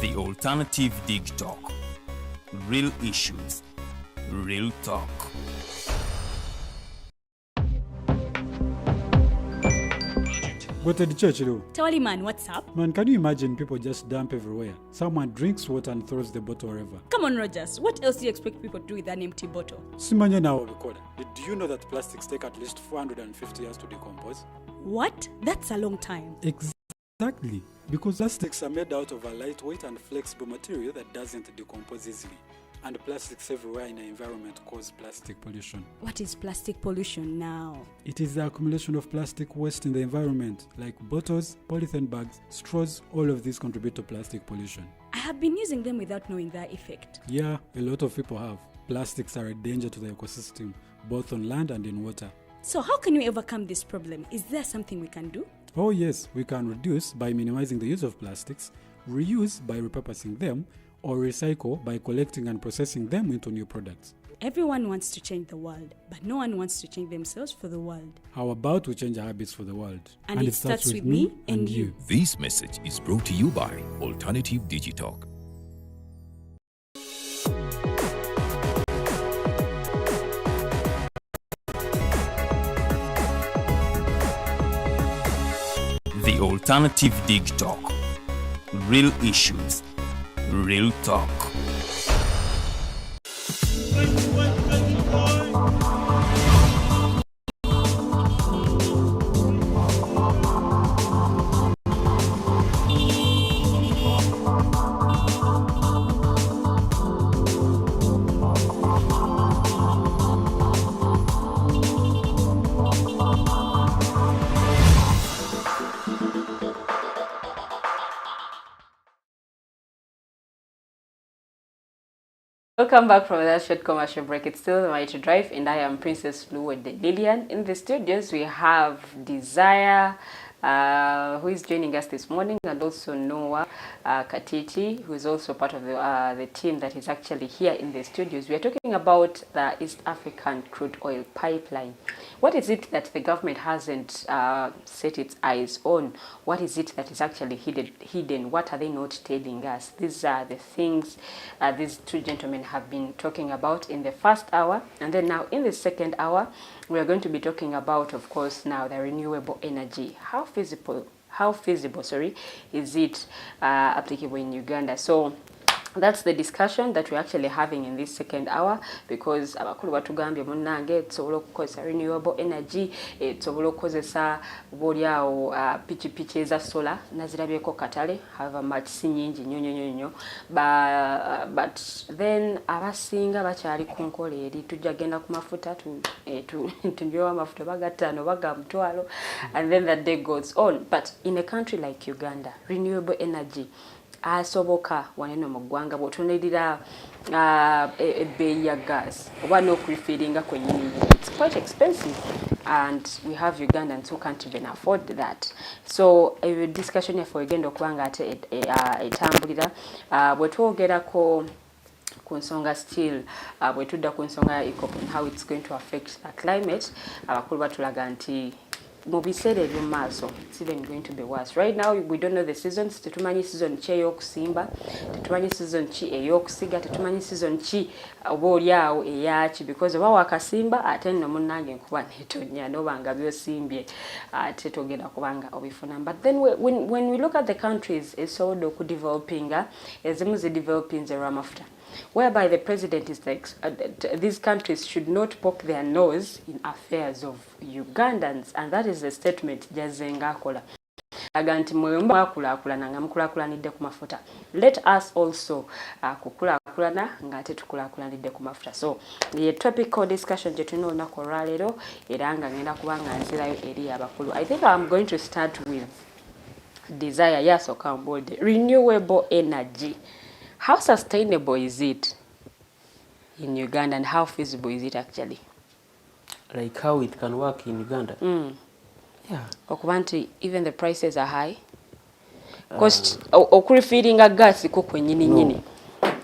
The Alternative Dig Talk. Real issues, real talk. Go to the church, though. Tawali man, what's up? Man, can you imagine people just dump everywhere? Someone drinks water and throws the bottle wherever. Come on, Rogers. What else do you expect people to do with an empty bottle? Simanya now, did you know that plastics take at least 450 years to decompose? What? That's a long time. Exactly. Because plastics are made out of a lightweight and flexible material that doesn't decompose easily. And plastics everywhere in the environment cause plastic pollution. What is plastic pollution now? It is the accumulation of plastic waste in the environment, like bottles, polythene bags, straws. All of these contribute to plastic pollution. I have been using them without knowing their effect. Yeah, a lot of people have. Plastics are a danger to the ecosystem, both on land and in water. So how can we overcome this problem? Is there something we can do? Oh yes, we can reduce by minimizing the use of plastics, reuse by repurposing them, or recycle by collecting and processing them into new products. Everyone wants to change the world, but no one wants to change themselves for the world. How about we change our habits for the world? And it starts with me and you. This message is brought to you by Alternative Digitalk. The Alternative Dig Talk. Real issues, real talk. Welcome back from that short commercial break. It's still the Mighty Drive, and I am Princess Fluid Lillian. In the studios, we have Desire, who is joining us this morning, and also Noah Katiiti, who is also part of the team that is actually here in the studios. We are talking about the East African crude oil pipeline. What is it that the government hasn't set its eyes on? What is it that is actually hidden? What are they not telling us? These are the things these two gentlemen have been talking about in the first hour. And then now in the second hour, we are going to be talking about, of course, now the renewable energy. How feasible is it applicable in Uganda? So that's the discussion that we're actually having in this second hour, because abakulu batugambye munnange tusobola okukozesa renewable energy, tusobola okukozesa boliawo pichipichi eza solar nazirabyeko katale, however much si nyingi nnyo, but then abasinga bakyali ku nkola eri tujja genda ku mafuta tunywewa amafuta bagatano bagamutwalo, and then the day goes on. But in a country like Uganda, renewable energy asoboka waneno mu ggwanga bw'otunuulira ebbeeyi ya gas oba n'okurefillinga kwennyini, it's quite expensive, and we have Ugandans who can't even afford that. So a discussion yaffe egenda okuba nga ate etambulira bwe twogerako ku nsonga still bwe tudda ku nsonga ya EACOP and how it's going to affect the climate. Abakulu batulaga nti mu biseera eby'omu maaso it's even going to be worse. Right now we don't know the seasons. Tetumanyi season ki ey'okusimba, tetumanyi season ki ey'okusiga, tetumanyi season ki oba oliawo eyaki, because oba wakasimba ate nno munnange nkuba netonnya noba nga byosimbye ate togenda kubanga obifuna. But then when we look at the countries esobola okudevelopinga, ezimu zideveloping z'amafuta, whereby the president is like, these countries should not poke their nose in affairs of Ugandans, and that is the statement Jazenga akola. Aganti mwemba kulaakulana nga mukulaakulanidde ku mafuta. Let us also kukulaakulana nga ate tukulaakulanidde ku mafuta. So the topical discussion gye tulina olunaku olwaleero era nga ngenda kubanga nzirayo eri abakulu. I think I'm going to start with Desire. Yes, Okambode. Renewable energy. How sustainable is it in Uganda, and how feasible is it actually? Like how it can work in Uganda? Yeah. Okubanti, even the prices are high. Cost okurefillinga gas iko kwennyini nyini.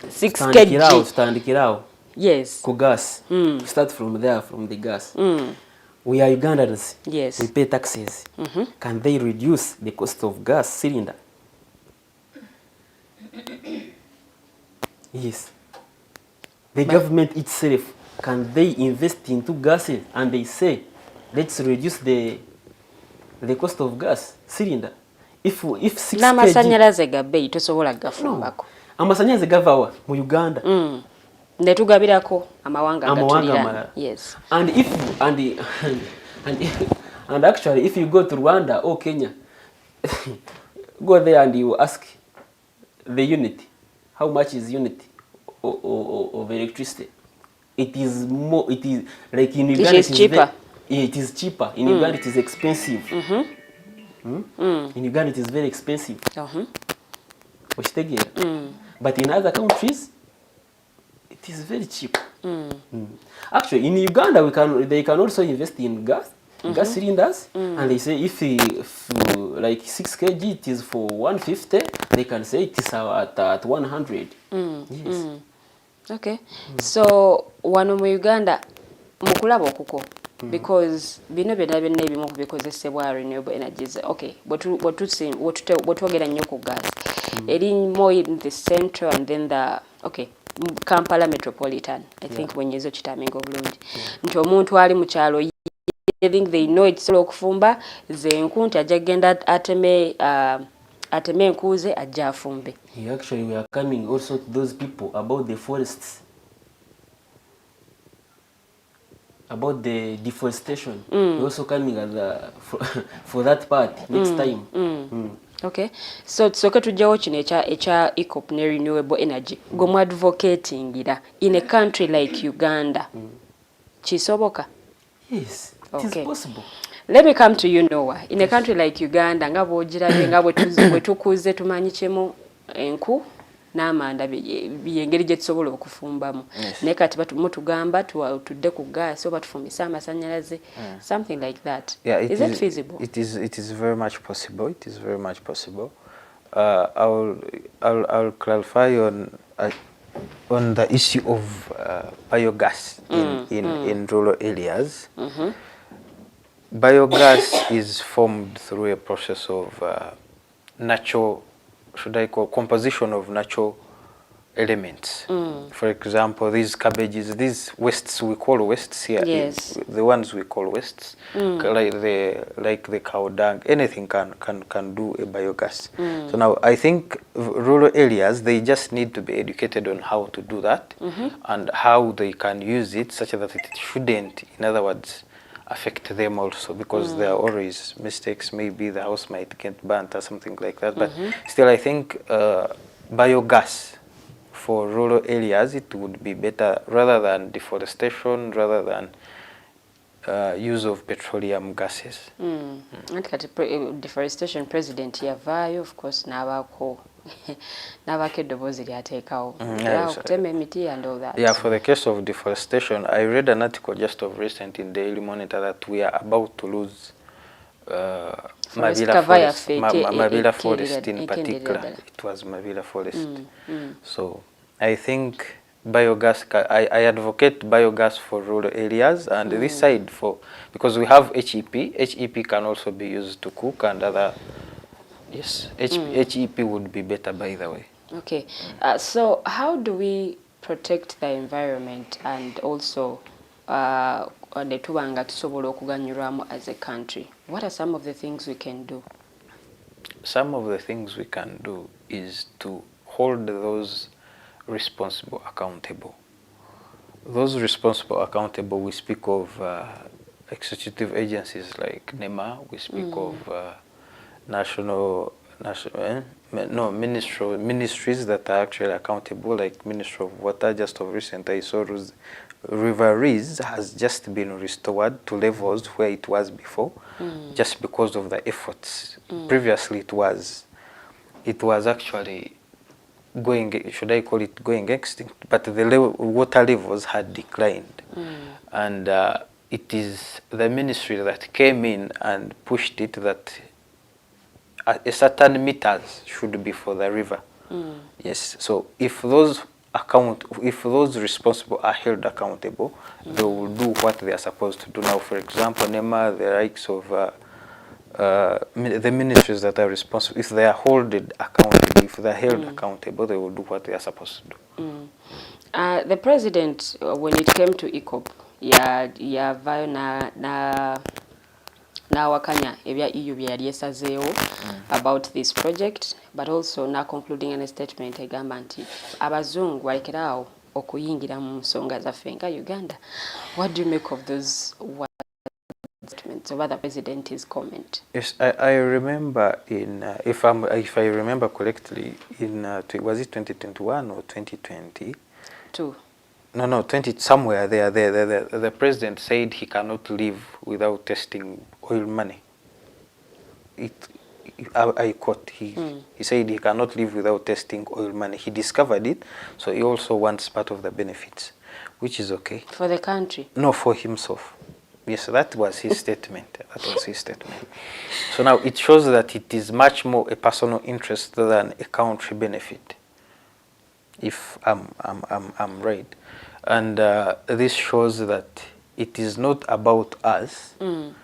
6 kg. Standikirao. Yes. Ku gas. Start from there, from the gas. We are Ugandans. Yes. We pay taxes. Can they reduce the cost of gas cylinder? Yes. The government itself, can they invest into gases and they say, let's reduce the cost of gas cylinder? If 6 kg... N'amasanyalaze ga bbeeyi tosobola gafumbako. Amasanyalaze gava wa mu Uganda? Ne tugabirako amawanga agatulira. Yes. And and actually, if you go to Rwanda or Kenya, go there and you ask the unit, how much is unit of electricity? It is more. It is like in Uganda. It is cheaper. It is cheaper. In Uganda, it is expensive. In Uganda, it is very expensive. But in other countries, it is very cheap. Actually, in Uganda, they can also invest in gas cylinders, and they say if like 6 kg, it is for 150. They can say it is at 100. Yes. Okay. So wano mu Uganda mukulaba okuko because bino byonna ebimu kubikozesebwa renewable energies. Okay, bwetwogera nnyo ku gas eri more in the central and then the Kampala metropolitan. I think when yezo kitaminga obulungi nti omuntu ali mu kyalo I think they know it's okufumba ze nkunti ajagenda ateme enkuuze ajja afumbe. Actually, we are coming also to those people about the forests, about the deforestation. We're also coming as for that part next time. Okay, so tusooke tujjawo kino ekya EACOP ne renewable energy gwe advocating in a country like Uganda. Kisoboka? Yes, it is possible. Let me come to you, Noah. In a country like Uganda, nga bwogirabye nga bwe tukuze tumanyi kyemu enku n'amanda byengeri gye tusobola okufumbamu. Naye kati mutugamba tudde ku gas oba tufumbise amasannyalaze, something like that. Yeah, is it feasible? It is very much possible. It is very much possible. I'll clarify on the issue of biogas in rural areas. Biogas is formed through a process of natural, composition of natural elements. For example, these cabbages, these wastes, we call wastes here. Yes. The ones we call wastes, like the cow dung, anything can do a biogas. So now I think rural areas, they just need to be educated on how to do that and how they can use it such that it shouldn't, in other words, affect them also, because there are always mistakes. Maybe the house might get burnt or something like that. But still, I think biogas for rural areas, it would be better rather than deforestation, rather than use of petroleum gases. Deforestation president yavaayo, of course, n'abaako eddoboozi lyateekawo okutema emiti and all that. Yeah, for the case of deforestation, I read an article just of recent in Daily Monitor that we are about to lose Mabila forest in particular. It was Mabila forest. So I think biogas, I advocate biogas for rural areas, and this side because we have HEP. HEP can also be used to cook and other. Yes, HEP would be better, by the way. Okay, so how do we protect the environment and also tusobola okuganyulwamu as a country? What are some of the things we can do? Some of the things we can do is to hold those responsible accountable. Those responsible accountable, we speak of executive agencies like NEMA, we speak of ministries that are actually accountable, like Ministry of Water. Just of recent, I saw River Rees has just been restored to levels where it was before, just because of the efforts. Previously, it was actually going, should I call it going extinct? But the water levels had declined, and it is the ministry that came in and pushed it that a certain meters should be for the river. Yes. So if those responsible are held accountable, they will do what they are supposed to do. Now, for example, NEMA, the likes of the ministries that are responsible, if they are held accountable, they will do what they are supposed to do. The president, when it came to EACOP, yavaayo n'awakanya ebya EU bye yali esazeewo about this project, but also na concluding in a statement egamba nti abazungu balekeraawo okuyingira mu nsonga zaffe nga Uganda. What do you make of those statements over the president's comment? Yes, I remember in if I remember correctly, in was it 2021 or 2020? No, 20 somewhere there. The president said he cannot live without testing oil money. I quote. He said he cannot live without testing oil money. He discovered it, so he also wants part of the benefits, which is okay. For the country? No, for himself. Yes, that was his statement. That was his statement. So now it shows that it is much more a personal interest than a country benefit, if I'm right. And this shows that it is not about us.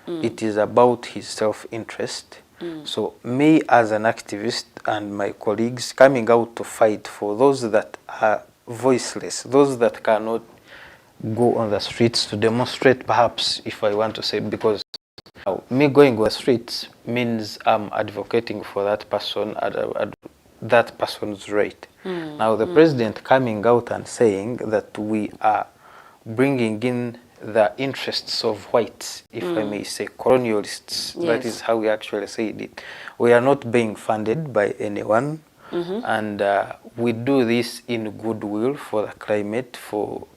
It is about his self-interest. So me as an activist and my colleagues coming out to fight for those that are voiceless, those that cannot go on the streets to demonstrate, perhaps, if I want to say, because me going on the streets means I'm advocating for that person, that person's right. Now the president coming out and saying that we are bringing in the interests of whites, if I may say, colonialists. Yes. That is how we actually said it. We are not being funded by anyone, and we do this in goodwill for the climate, for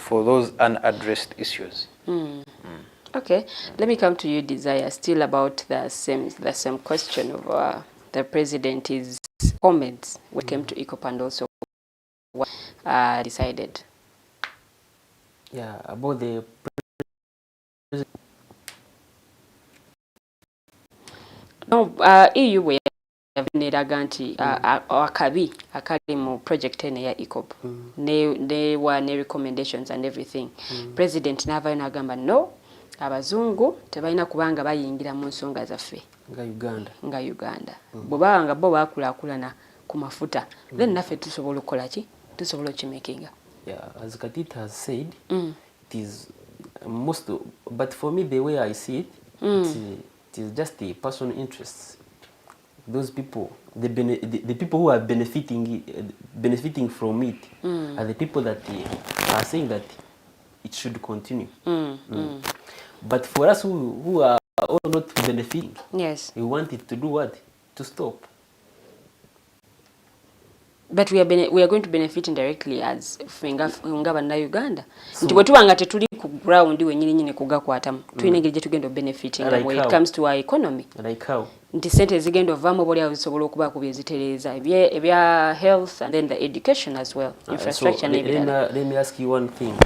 those unaddressed issues. Okay, let me come to you, Desire. Still about the same question of the president's comments when it came to EACOP and also what decided. Yeah, about the no, EU we yaveneraga nti akabi akali mu project ene ya EACOP ne wa ne recommendations and everything. President n'avayo n'agamba no, abazungu tebalina kubanga bayingira mu nsonga zaffe nga Uganda. Bwebanga bo bakulaakulana ku mafuta, then naffe tusobola okukola ki? Tusobola okimekinga. Yeah, as Katiiti has said, it is but for me, the way I see it, it is just the personal interests. Those people, the people who are benefiting from it, are the people that are saying that it should continue. But for us who are all not benefiting, yes, we want it to do what? To stop. But we are going to benefit indirectly as ngaba na Uganda. Nti bwe tubanga tetuli ku ground wenyini kugakwatamu. Tulina engeri gye tugenda benefiting when it comes to our economy. Like how? Nti sente zigenda ovaamu boli abisobola okuba ku byezitereeza ebya health and then the education as well, infrastructure and everything. Let me ask you one thing.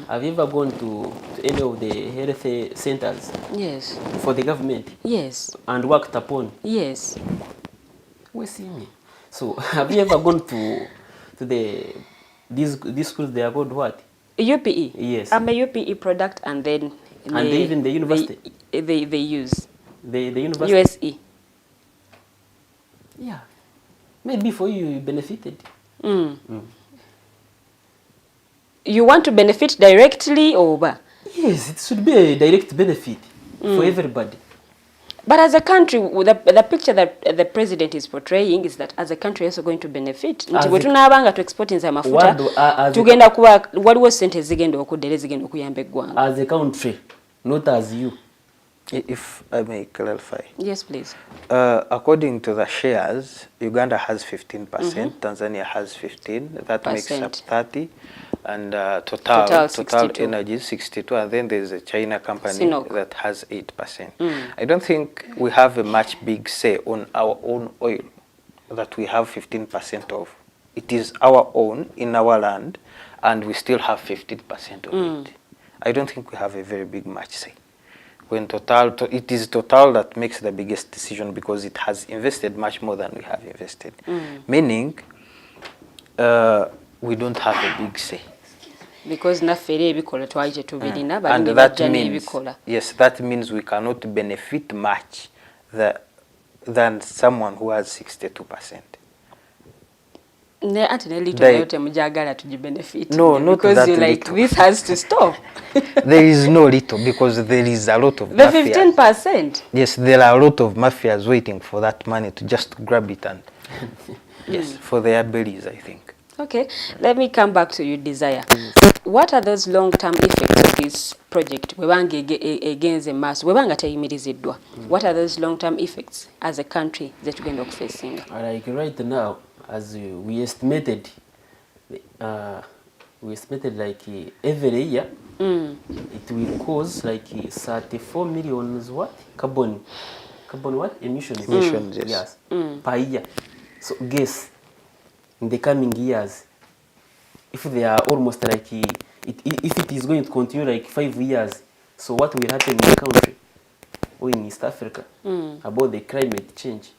Have you ever gone to any of the health centers? Yes. For the government? Yes. And worked upon? Yes. We see me. So, have you ever gone to these schools? They are called what? UPE. Yes. I'm a UPE product, and then even the university. They use the university. USE. Yeah, maybe for you benefited. You want to benefit directly or? Yes, it should be a direct benefit for everybody. But as a country, the picture that the president is portraying is that as a country also going to benefit. Nti bwe tunabanga to exporting za mafuta tugenda kuba waliwo sente zigenda okudere zigenda okuyamba eggwanga. As a country, not as you. If I may clarify. Yes, please. According to the shares, Uganda has 15%, Tanzania has 15%, that makes up 30%, and Total Energy 62%, and then there's a China company that has 8%. I don't think we have a much big say on our own oil that we have 15% of. It is our own in our land, and we still have 15% of it. I don't think we have a very big much say. When it is Total that makes the biggest decision because it has invested much more than we have invested. Meaning, we don't have a big say. Because nafere ebikola twaije tubirina and that means, yes, that means we cannot benefit much than someone who has 62%. Ne ati ne little They- yote mjagala tuji benefit. No, not because that you like little. this has to stop. There is no little, because there is a lot of The mafias. 15%. Yes, there are a lot of mafias waiting for that money to just grab it and yes, for their bellies, I think. Okay, let me come back to you, Desire. What are those long-term effects of this project? Webanga against the mass. Webanga tayimiriziddwa. What are those long-term effects as a country that we're going to facing? Like right now, as we estimated like every year, it will cause like 34 million what? Carbon what? Emissions. Emissions, yes. Yes. Per year. So guess, in the coming years, if they are almost like, if it is going to continue like 5 years, so what will happen in the country or in East Africa about the climate change?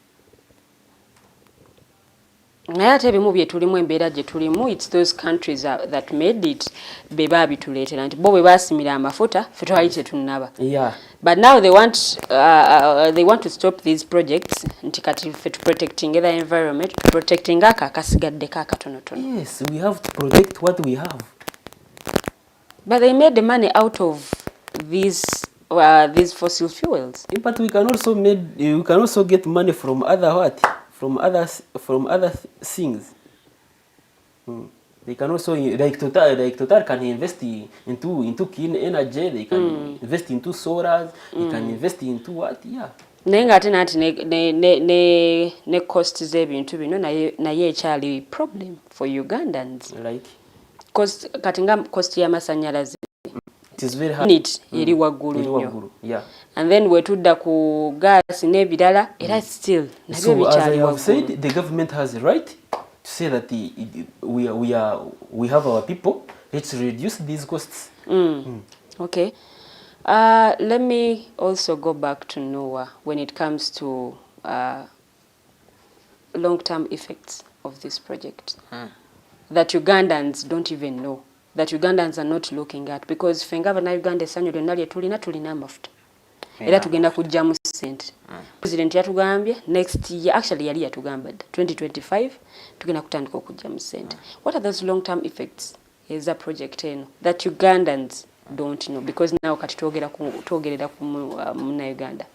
Naye ate ebimu bye tulimu embeera gye tulimu, it's those countries that made it be baabituleetera nti bo bwe baasimira amafuta ffe twali tetunnaba. Yeah. But now they want to stop these projects nti kati ffe to protecting the environment, protecting aka akasigaddeko akatonotono. Yes, we have to protect what we have. But they made the money out of these fossil fuels. But we can also get money from other what? From other things. They can also, like Total can invest into clean energy. They can invest into solars. They can invest into what? Yeah. Naye ng'ate nati ne cost z'ebintu bino naye ekyali problem for Ugandans. Like Kati nga cost y'amasannyalaze it is very hard. unit eri waggulu nnyo. Yeah. And then wetudda ku gas n'ebirala era still nabyo So as I bikyali have said, waggulu. the government has a right to say that we have our people. Let's reduce these costs. Okay. Let me also go back to Noah when it comes to long-term effects of this project that Ugandans don't even know, that Ugandans are not looking at, because fenga bana Uganda essanyu lyonna lye tulina amafuta era tugenda kujjamu ssente. President yatugambye next year, actually yali yatugamba 2025 tugenda kutandika okujjamu ssente. What are those long-term effects is a project eno that Ugandans don't know, because now kati twogerera ku Munnayuganda.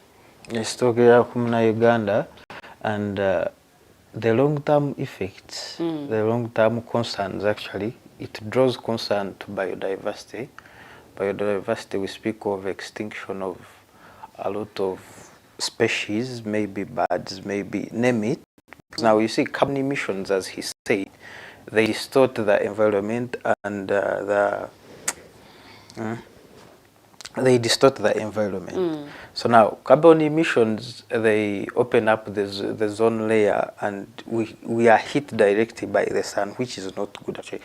Yes, twogerera ku Munnayuganda, and the long-term effects, the long-term concerns, actually, it draws concern to biodiversity. Biodiversity, we speak of extinction of a lot of species, maybe birds, maybe name it. Now, you see, carbon emissions, as he said, they distort the environment, and they distort the environment. So now, carbon emissions, they open up the zone layer, and we are hit directly by the sun, which is not good actually.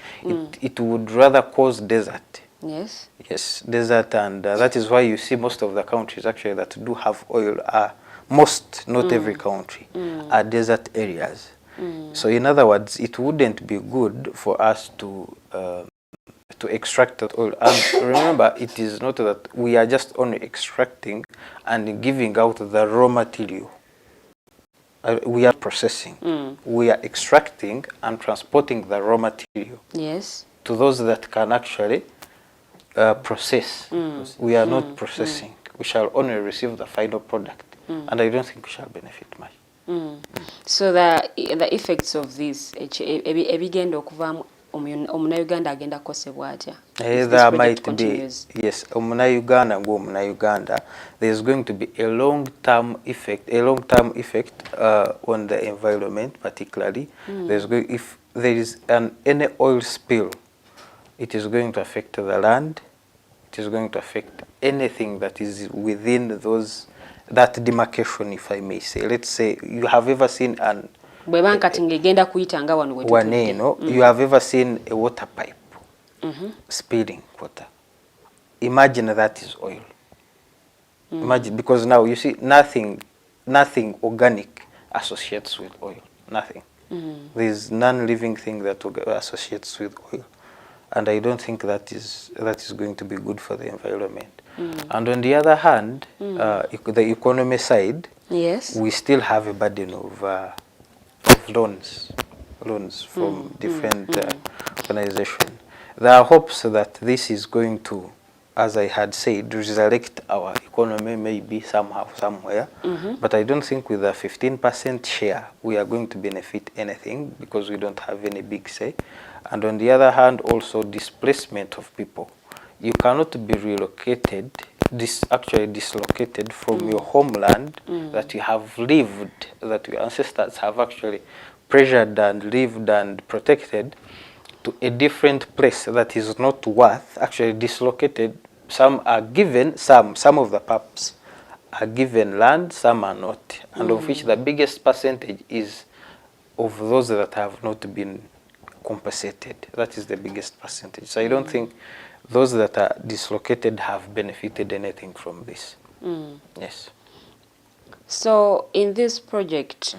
It would rather cause desert. Yes. Yes, desert, and that is why you see most of the countries actually that do have oil are most, not every country, are desert areas. So in other words, it wouldn't be good for us to extract that oil. And remember, it is not that we are just only extracting and giving out the raw material. We are processing. We are extracting and transporting the raw material. Yes. To those that can actually process. We are not processing. We shall only receive the final product. And I don't think we shall benefit much. So the effects of this, ebigenda okuvaamu Omunnayuganda agenda kukosebwa atya? There might be, yes, Omunnayuganda, there is going to be a long-term effect, on the environment, particularly. If there is any oil spill, it is going to affect the land. It is going to affect anything that is within that demarcation, if I may say. Let's say you have ever seen you have ever seen a water pipe spilling water. Imagine that is oil. Imagine, because now you see nothing organic associates with oil. Nothing. There is non-living thing that associates with oil. And I don't think that is going to be good for the environment. And on the other hand, the economy side, yes, we still have a burden of loans. loans from different organizations. There are hopes that this is going to, as I had said, resurrect our economy maybe somehow, somewhere. But I don't think with a 15% share we are going to benefit anything because we don't have any big say. And on the other hand, also displacement of people. You cannot be relocated, actually dislocated from your homeland that you have lived, that your ancestors have actually treasured and lived and protected, to a different place that is not worth, actually dislocated. Some are given, some of the PAPs are given land, some are not, and of which the biggest percentage is of those that have not been compensated. That is the biggest percentage. So I don't think those that are dislocated have benefited anything from this. Yes. So in this project,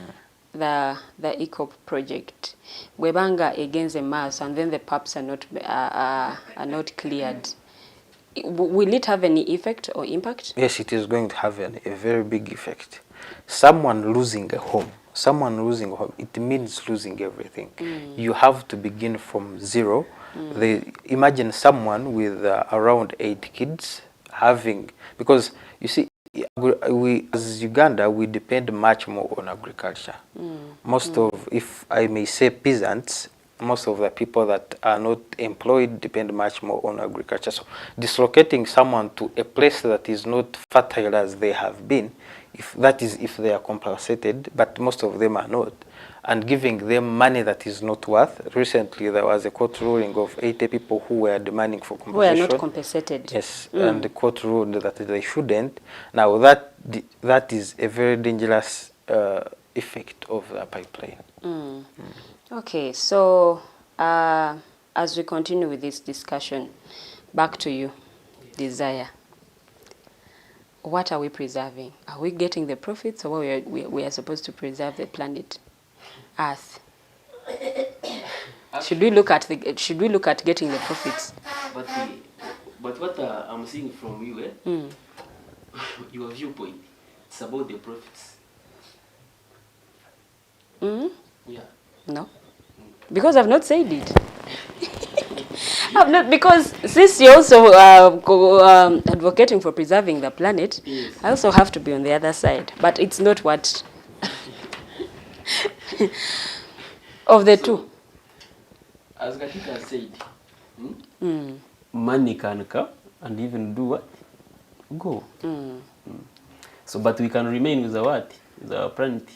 the EACOP project, Webanga against the mass, and then the PAPs are not cleared. Will it have any effect or impact? Yes, it is going to have a very big effect. Someone losing a home, it means losing everything. You have to begin from zero. Imagine someone with around 8 kids having, because you see, we as Uganda, we depend much more on agriculture. Most of, if I may say, peasants, most of the people that are not employed depend much more on agriculture. So dislocating someone to a place that is not fertile as they have been, if they are compensated, but most of them are not, and giving them money that is not worth. Recently, there was a court ruling of 80 people who were demanding for compensation. Who are not compensated. Yes, and the court ruled that they shouldn't. Now, that is a very dangerous effect of the pipeline. Okay, so as we continue with this discussion, back to you, Desire. What are we preserving? Are we getting the profits, or we are supposed to preserve the planet Earth? Should we look at getting the profits? But what I'm seeing from you, your viewpoint, it's about the profits. Yeah. No, because I've not said it. I've not, because since you're also advocating for preserving the planet, Yes. I also have to be on the other side. But it's not what of the two. As Katiiti said, money can come and even do what? Go. So, but we can remain with the what? With our planet.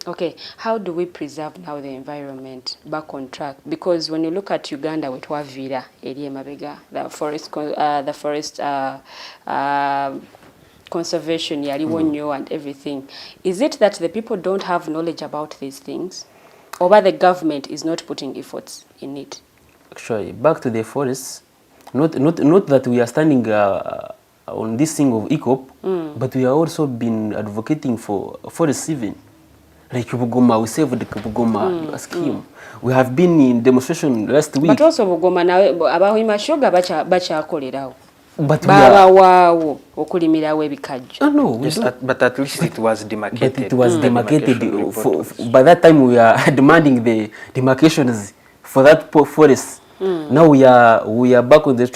Okay, how do we preserve now the environment back on track? Because when you look at Uganda, with Wavira, Eri Mabega, the forest conservation, Yaliwonyo, and everything, is it that the people don't have knowledge about these things, or why the government is not putting efforts in it? Actually, back to the forests, not that we are standing on this thing of EACOP, but we are also been advocating for forest saving. Like Bugoma, we saved the Bugoma scheme. We have been in demonstration last week. But also Bugoma na abahimashoga bacha akolerawo. But wow, okulimirawo ebikajjo. No, yes, but at least it was demarcated. But it was demarcated. By that time, we are demanding the demarcations for that forest. Now we are back on the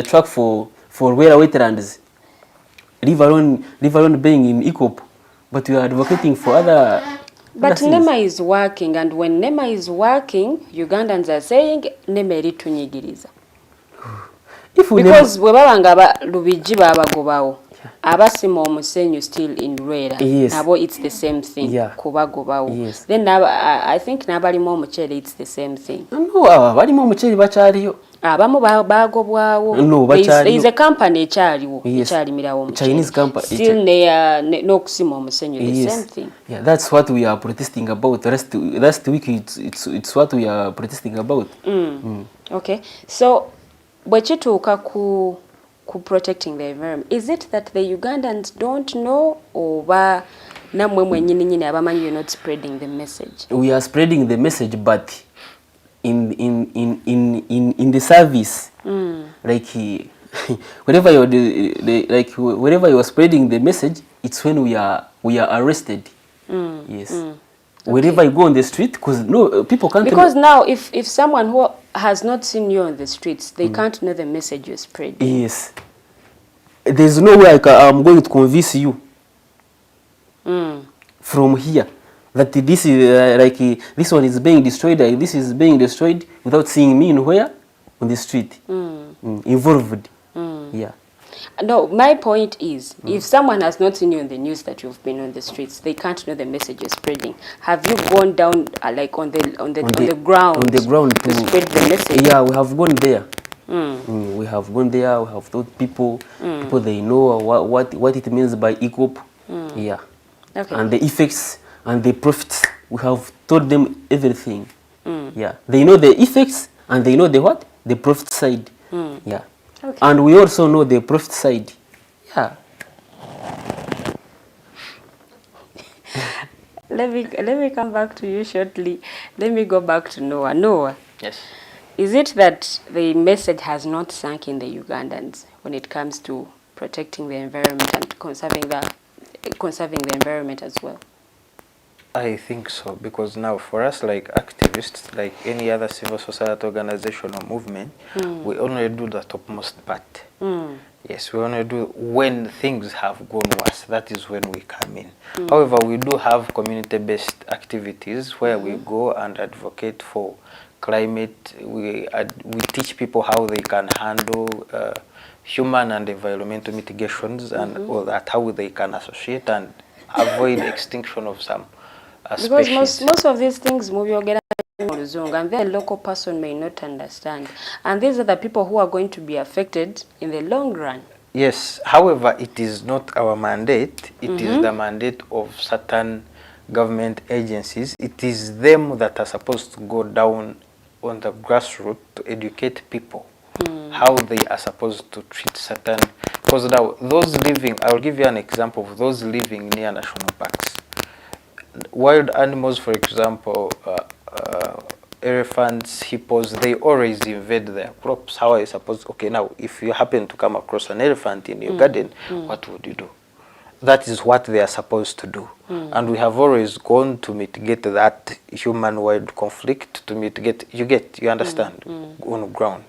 track for rural wetlands. Leave alone being in EACOP, but we are advocating for other. But NEMA is working, and when NEMA is working, Ugandans are saying NEMA eritunyigiriza. Because webabanga lubiji babagobawo, abasima omusenyu still in Rwera. Yes. Nabo it's the same thing. Yeah. Kubagobawo. Yes. Then I think nabalimu omuchele it's the same thing. No, balimu omuchele bakyaliyo. Abamu bagobwawo. No, there is a company ekyaliwo. Yes. Ekyalimirawo omuchele. Chinese company. Still n'okusima omusenyu the same thing. Yeah, that's what we are protesting about. Last week it's what we are protesting about. Okay. So bwekituuka ku protecting the environment, is it that the Ugandans don't know, or namwe mwenyini abamanyi you're not spreading the message? We are spreading the message, but in the service, like wherever you are spreading the message, it's when we are arrested. Yes. wherever I go on the street, because no people can't. Because now, if someone who has not seen you on the streets, they can't know the message you're spreading. Yes. There's no way I'm going to convince you from here that this is this one is being destroyed, this is being destroyed without seeing me where on the street involved. Yeah. No, my point is, if someone has not seen you on the news that you've been on the streets, they can't know the message you're spreading. Have you gone down like on the ground? On the ground to spread the message. Yeah, we have gone there. We have gone there. We have told people. People they know what it means by EACOP. Yeah. Okay. And the effects and the profits. We have told them everything. Yeah. They know the effects and they know the what? The profit side. Yeah. Okay. And we also know the profit side. Yeah. Let me come back to you shortly. Let me go back to Noah. Noah. Yes. Is it that the message has not sunk in the Ugandans when it comes to protecting the environment and conserving the environment as well? I think so, because now for us, like activists, like any other civil society organization or movement, we only do the topmost part. Yes, we only do when things have gone worse. That is when we come in. However, we do have community-based activities where we go and advocate for climate. We teach people how they can handle human and environmental mitigations and all that, how they can associate and avoid extinction of some because species. most of these things move and then a local person may not understand. And these are the people who are going to be affected in the long run. Yes, however, it is not our mandate. It is the mandate of certain government agencies. It is them that are supposed to go down on the grassroots to educate people how they are supposed to treat certain. Because now, those living, I will give you an example of those living near national parks. Wild animals, for example, elephants, hippos, they always invade their crops. How are you supposed? Okay, now if you happen to come across an elephant in your garden, what would you do? That is what they are supposed to do. And we have always gone to mitigate that human-wild conflict, to mitigate, you understand, on ground.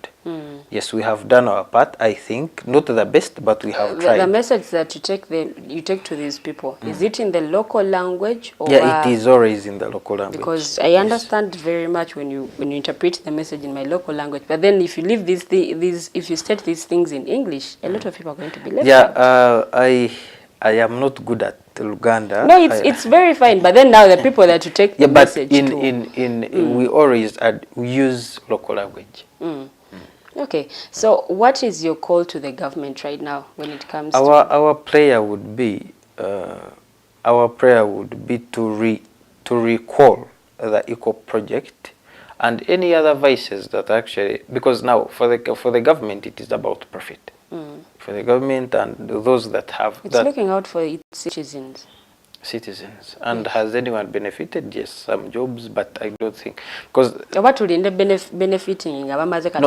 Yes, we have done our part, I think. Not the best, but we have tried. The message that you take to these people, is it in the local language? Or yeah, it is always in the local language. Because I understand very much when you interpret the message in my local language. But then if you leave if you state these things in English, a lot of people are going to be left out. I am not good at Luganda. No, it's very fine. But then now the people that you take the message to. We always we use local language. Okay, so what is your call to the government right now when it comes to our prayer would be to recall the EACOP project and any other vices that actually, because now for the government it is about profit. For the government and those that have it's looking out for its citizens. And has anyone benefited? Yes, some jobs, but I don't think, because what would end up benefiting? No,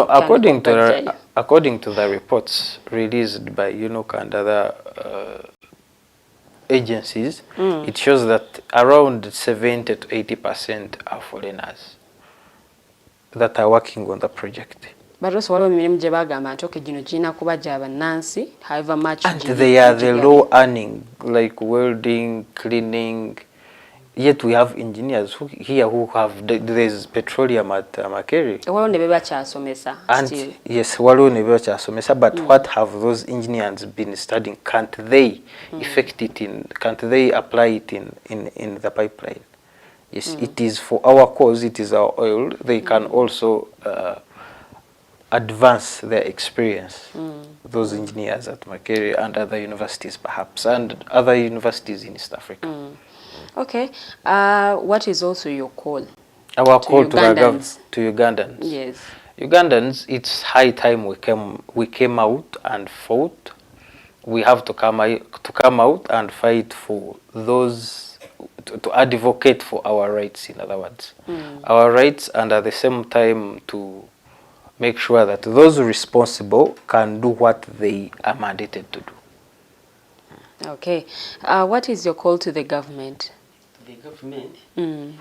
according to the reports released by UNOC and other agencies, it shows that around 70 to 80% are foreigners that are working on the project. But also, however much. And they are the low earning, like welding, cleaning. Yet we have engineers who have, there's petroleum at Makere. And yes, but what have those engineers been studying? Can't they can't they apply it in the pipeline? Yes, it is for our cause, it is our oil. They can also advance their experience, those engineers at Makere and other universities perhaps, and other universities in East Africa. Okay. What is also your call? Our call to Ugandans. Yes. Ugandans, it's high time we came out and fought. We have to come out and fight for those, to advocate for our rights, in other words. Our rights, and at the same time to make sure that those responsible can do what they are mandated to do. Okay. What is your call to the government? the government, Mm.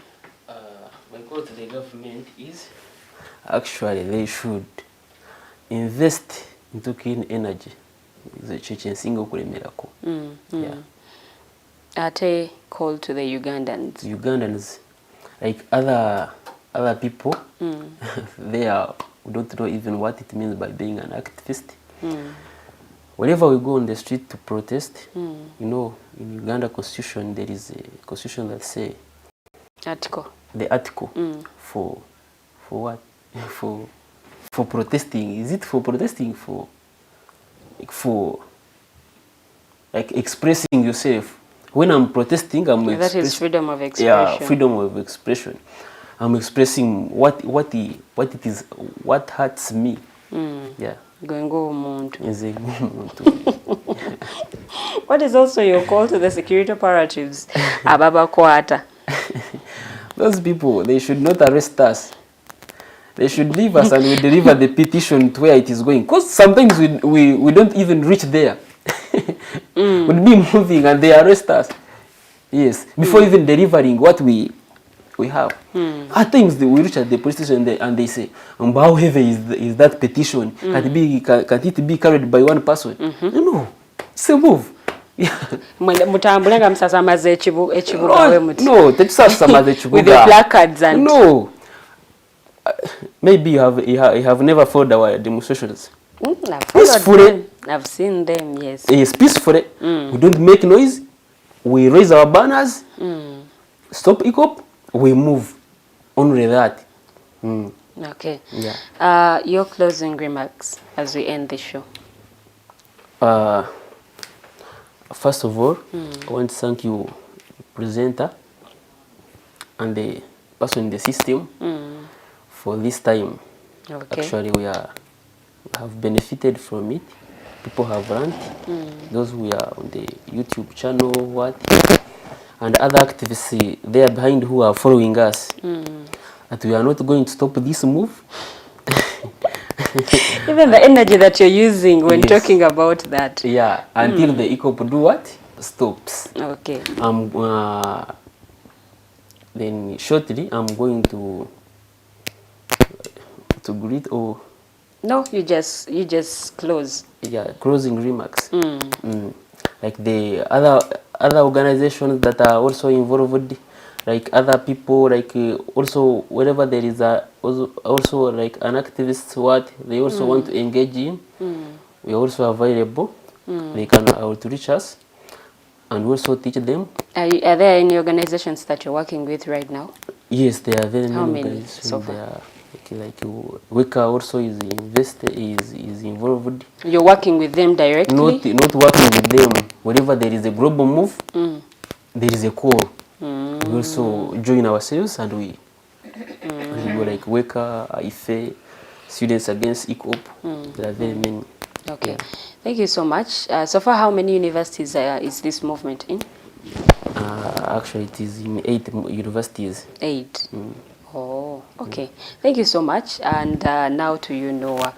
my call to the government is actually they should invest into clean energy. Single kulemerako. Yeah. Ate call to the Ugandans. Ugandans, like other people, they don't know even what it means by being an activist. Whenever we go on the street to protest, you know, in Uganda Constitution there is a constitution that say the article for what for protesting. Is it for protesting for like expressing yourself? When I'm protesting, That is freedom of expression. Yeah, freedom of expression. I'm expressing what it is, what hurts me. Yeah. What is also your call to the security operatives? Ababa Kwata. Those people, they should not arrest us. They should leave us and we deliver the petition to where it is going. Because sometimes we don't even reach there. We'll be moving and they arrest us. Yes, before even delivering what we have. At times we reach at the police station and they say, how heavy is that petition? Can it be carried by one person? No, it's a move. No, with the placards and no. Maybe you have never followed our demonstrations. Peacefully. I've seen them, yes. Yes, peacefully. We don't make noise. We raise our banners. Stop EACOP. We move. Only that. Okay. Yeah. Your closing remarks as we end the show. First of all, I want to thank you, presenter, and the person in the system for this time. Okay. Actually, we have benefited from it. People have learned. Those who are on the YouTube channel, and other activists there behind who are following us. That we are not going to stop this move. Even the energy that you're using when talking about that. Yeah, until the EACOP do what? Stops. Okay. Then shortly I'm going to greet or no, you just close. Yeah, closing remarks. Like the other organizations that are also involved, like other people, like also wherever there is also like an activist what they also want to engage in, we are also available. They can outreach us and also teach them. Are there any organizations that you're working with right now? Yes, there are very many. How many organizations. so far? Like Weka also is involved. You're working with them directly? Not working with them. Whenever there is a global move, there is a call. We also join ourselves and we go like Weka, IFE, Students Against EACOP. There are very many. Okay. Yeah. Thank you so much. So far, how many universities is this movement in? Actually, it is in 8 universities. 8? Oh, okay. Thank you so much. And now to you, Noah.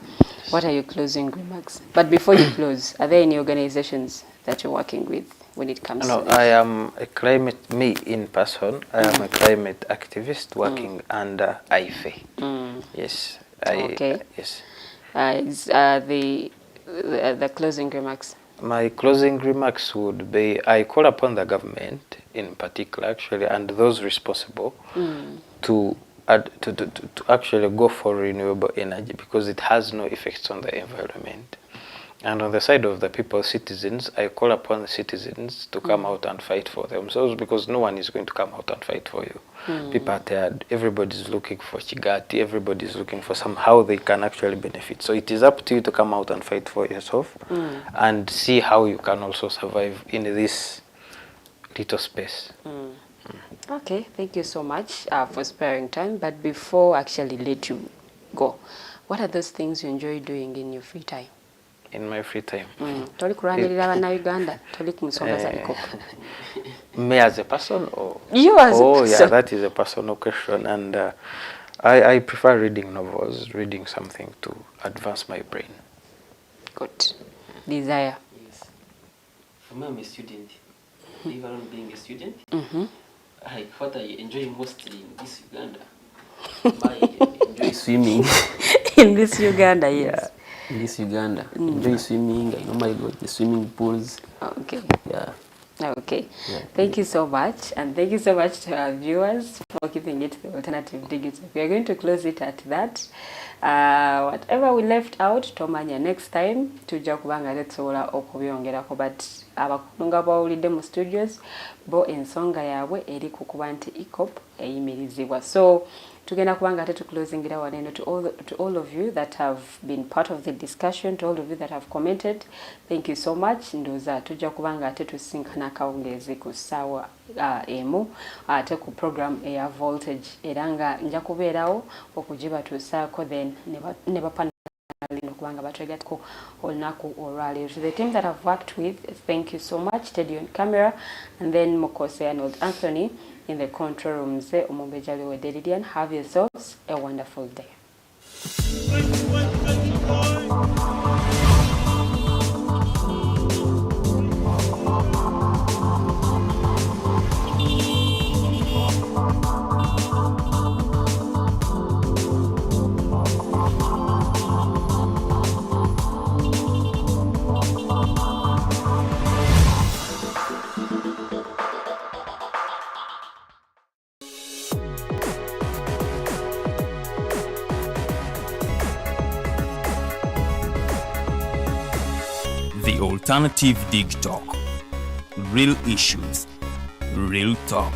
What are your closing remarks? But before you close, are there any organizations that you're working with when it comes to this? I am a climate, me in person, I am a climate activist working under IFE. Yes. Okay. Yes. Is the closing remarks? My closing remarks would be, I call upon the government in particular, actually, and those responsible to actually go for renewable energy because it has no effects on the environment. And on the side of the people, citizens, I call upon the citizens to come out and fight for themselves because no one is going to come out and fight for you. People are tired. Everybody's looking for chigati. Everybody's looking for somehow they can actually benefit. So it is up to you to come out and fight for yourself and see how you can also survive in this little space. Okay, thank you so much for sparing time. But before I actually let you go, what are those things you enjoy doing in your free time? In my free time? Me as a person? Or? You as a person. Yeah, that is a personal question. And I prefer reading novels, reading something to advance my brain. Good. Desire? Yes. For me, I'm a student. Even being a student, what I enjoy mostly in this Uganda, I enjoy swimming. In this Uganda, yes. In this Uganda, enjoy swimming. I normally go to the swimming pools. Okay. Yeah. Okay. Yeah. Thank you so much. And thank you so much to our viewers for keeping it the alternative digital. We are going to close it at that. Whatever we left out, tomanya next time, tujja kubanga tetsobola okubyongerako, but abakulunga bawulidde mu studios, bo ensonga yaabwe eri ku kuba nti EACOP eyimirizibwa. So, tugenda kubanga ate tuclosingira waneno to all of you that have been part of the discussion, to all of you that have commented. Thank you so much. Ndoza tujja kubanga ate tusinkana kawungezi ku ssaawa emu ate ku program eya voltage era nga nja kubeerawo okugibatuusaako then ne bapana kubanga batwegatko olunaku olwaleero. To the team that I've worked with, thank you so much. Teddy on camera, and then Mokose and Old Anthony in the control room. Have yourselves a wonderful day. The Alternative Dig Talk. Real issues, real talk.